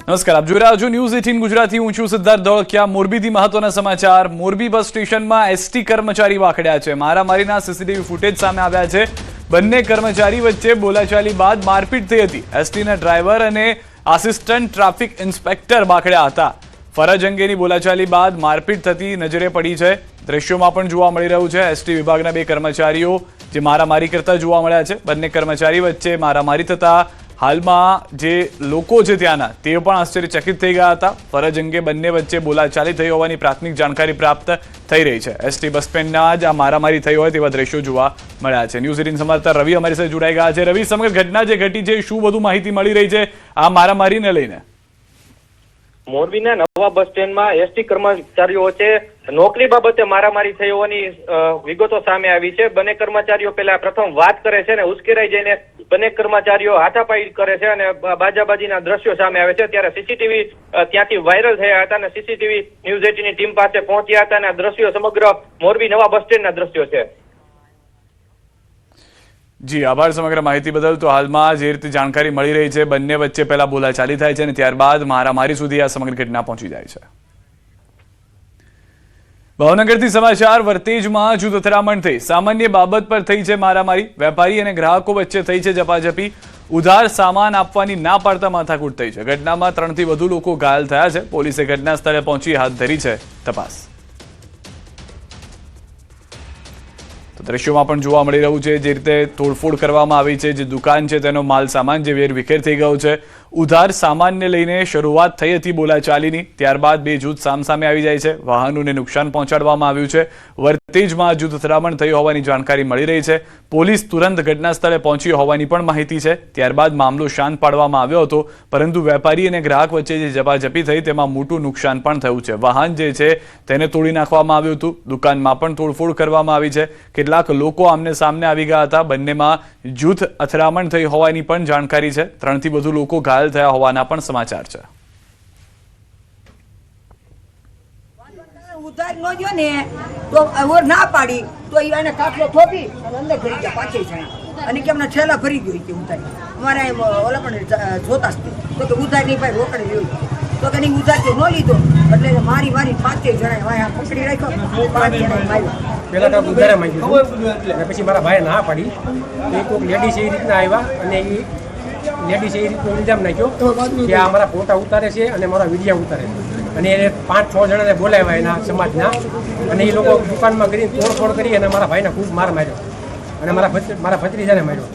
નમસ્કાર, આપ જોઈ રહ્યા છો ન્યૂઝ 18 ગુજરાતી। હું છું સિદ્ધાર્થ ધોળકિયા। મોરબીથી મહત્વના સમાચાર। મોરબી બસ સ્ટેશનમાં એસટી કર્મચારી વાખડ્યા છે। મારામારીના સીસીટીવી ફૂટેજ સામે આવ્યા છે। બંને કર્મચારી વચ્ચે બોલાચાલી બાદ મારપીટ થઈ હતી। એસટીના ડ્રાઈવર અને આસિસ્ટન્ટ ટ્રાફિક ઇન્સ્પેક્ટર વાખડ્યા હતા। ફરજ અંગેની બોલાચાલી બાદ મારપીટ થતી નજરે પડી છે। દ્રશ્યોમાં પણ જોવા મળી રહ્યું છે। એસટી વિભાગના બે કર્મચારીઓ જે મારામારી કરતા જોવા મળ્યા છે। બંને કર્મચારી વચ્ચે મારામારી થતા હાલમાં જે લોકો છે ત્યાંના તે પણ આશ્ચર્યચકિત થઈ ગયા હતા। ફરજ અંગે બંને વચ્ચે બોલાચાલી થઈ હોવાની પ્રાથમિક જાણકારી પ્રાપ્ત થઈ રહી છે। એસટી બસ સ્ટેન્ડના જ આ મારામારી થઈ હોય તેવા દ્રશ્યો જોવા મળ્યા છે। ન્યૂઝ 18 સમાચાર રવિ અમારી સાથે જોડાઈ ગયા છે। રવિ, સમગ્ર ઘટના જે ઘટી છે શું વધુ માહિતી મળી રહી છે આ મારામારીને લઈને? મોરબીના નવા બસ સ્ટેન્ડમાં એસટી કર્મચારીઓ વચ્ચે નોકરી બાબતે મારામારી થઈ હોવાની વિગતો સામે આવી છે। બંને કર્મચારીઓ પહેલા પ્રથમ વાત કરે છે અને ઉશ્કેરાઈ જઈને બંને કર્મચારીઓ હાથાપાઈ કરે છે અને બાજાબાજીના દ્રશ્યો સામે આવે છે। ત્યારે સીસીટીવી ત્યાંથી વાયરલ થયા હતા અને સીસીટીવી ન્યૂઝ 18 ની ટીમ પાસે પહોંચ્યા હતા અને આ દ્રશ્યો સમગ્ર મોરબી નવા બસ સ્ટેન્ડના દ્રશ્યો છે। જી આભાર સમગ્ર માહિતી બદલ। તો હાલમાં જે રીતે જાણકારી મળી રહી છે બંને વચ્ચે પહેલા બોલાચાલી થાય છે અને ત્યારબાદ મારામારી સુધી આ સમગ્ર ઘટના પહોંચી જાય છે। ભાવનગરથી સમાચાર। વર્તેજમાં જૂથ અથડામણ થઈ। સામાન્ય બાબત પર થઈ છે મારામારી। વેપારી અને ગ્રાહકો વચ્ચે થઈ છે ઝપાઝપી। ઉધાર સામાન આપવાની ના પાડતા માથાકૂટ થઈ છે। ઘટનામાં 3 થી વધુ લોકો ઘાયલ થયા છે। પોલીસે ઘટના સ્થળે પહોંચી હાથ ધરી છે તપાસ। દ્રશ્યોમાં પણ જોવા મળી રહ્યું છે જે રીતે તોડફોડ કરવામાં આવી છે। જે દુકાન છે તેનો માલ સામાન જે વેરવિખેર થઈ ગયો છે। ઉધાર સામાનને લઈને શરૂઆત થઈ હતી બોલાચાલીની, ત્યારબાદ બે જૂથ સામસામે આવી જાય છે। વાહનોને નુકસાન પહોંચાડવામાં આવ્યું છે। વર્તેજમાં જૂથ અથડામણ થઈ હોવાની જાણકારી મળી રહી છે। પોલીસ તુરંત ઘટના સ્થળે પહોંચી હોવાની પણ માહિતી છે। ત્યારબાદ મામલો શાંત પાડવામાં આવ્યો હતો, પરંતુ વેપારી અને ગ્રાહક વચ્ચે જે ઝપાઝપી થઈ તેમાં મોટું નુકસાન પણ થયું છે। વાહન જે છે તેને તોડી નાખવામાં આવ્યું હતું। દુકાનમાં પણ તોડફોડ કરવામાં આવી છે। કેટલાક લોકો આમને સામને આવી ગયા હતા। બંનેમાં જૂથ અથડામણ થઈ હોવાની પણ જાણકારી છે। 3 થી વધુ લોકો ઘાયલ થયા હોવાના પણ સમાચાર છે। ઉધાર નો જો ને તો ઓર ના પાડી તો એને કાટલો થોપી અને અંદર ભરી ગયા પાછી છે અને કે અમને છેલ્લા ભરી ગયો કે ઉધાર અમારે ઓલા પણ જોતા તો કે ઉધાર ની ભાઈ રોકડે લેવું તો કે નહીં ઉધાર તો ન લીધો એટલે મારી 5 જણા વાયા પકડી રાખ્યો 5 જણા માર્યો। પેલા તો ઉધારે માંગ્યું અને પછી મારા ભાઈએ ના પાડી। એ કોઈક લેડીઝ એ રીતના આવ્યા અને એ લેડીઝ એ રીતનો ઇલ્ઝામ નાખ્યો કે આ મારા ફોટા ઉતારે છે અને મારા વિડીયો ઉતારે છે અને એને 5-6 જણાને બોલાવ્યા એના સમાજના અને એ લોકો દુકાનમાં કરીને તોડફોડ કરી અને મારા ભાઈને ખૂબ માર માર્યો અને મારા ભત્રીજાને માર્યો।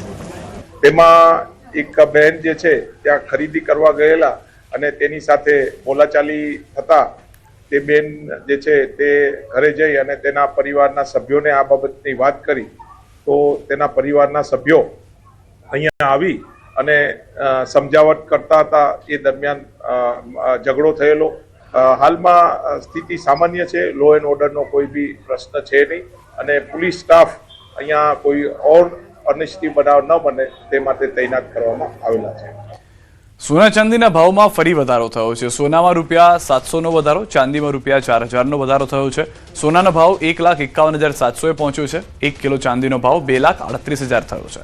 તેમાં એક બહેન જે છે ત્યાં ખરીદી કરવા ગયેલા અને તેની સાથે બોલાચાલી થતા તે બેન જે છે તે ઘરે જઈ અને તેના પરિવારના સભ્યોને આ બાબતની વાત કરી તો તેના પરિવારના સભ્યો અહીંયા આવી અને સમજાવટ કરતા હતા। એ દરમિયાન ઝઘડો થયેલો। હાલમાં સ્થિતિ સામાન્ય છે। લો એન્ડ ઓર્ડરનો કોઈ બી પ્રશ્ન છે નહીં અને પોલીસ સ્ટાફ અહીંયા કોઈ અનિશ્ચિત બનાવ ન બને તે માટે તૈનાત કરવામાં આવેલા છે। સોના ચાંદીના ભાવમાં ફરી વધારો થયો છે। સોનામાં ₹700 નો વધારો, ચાંદીમાં ₹4000 નો વધારો થયો છે। સોનાનો ભાવ 1,51,700 પહોંચ્યો છે। 1 કિલો ચાંદીનો ભાવ 2,38,000 થયો છે।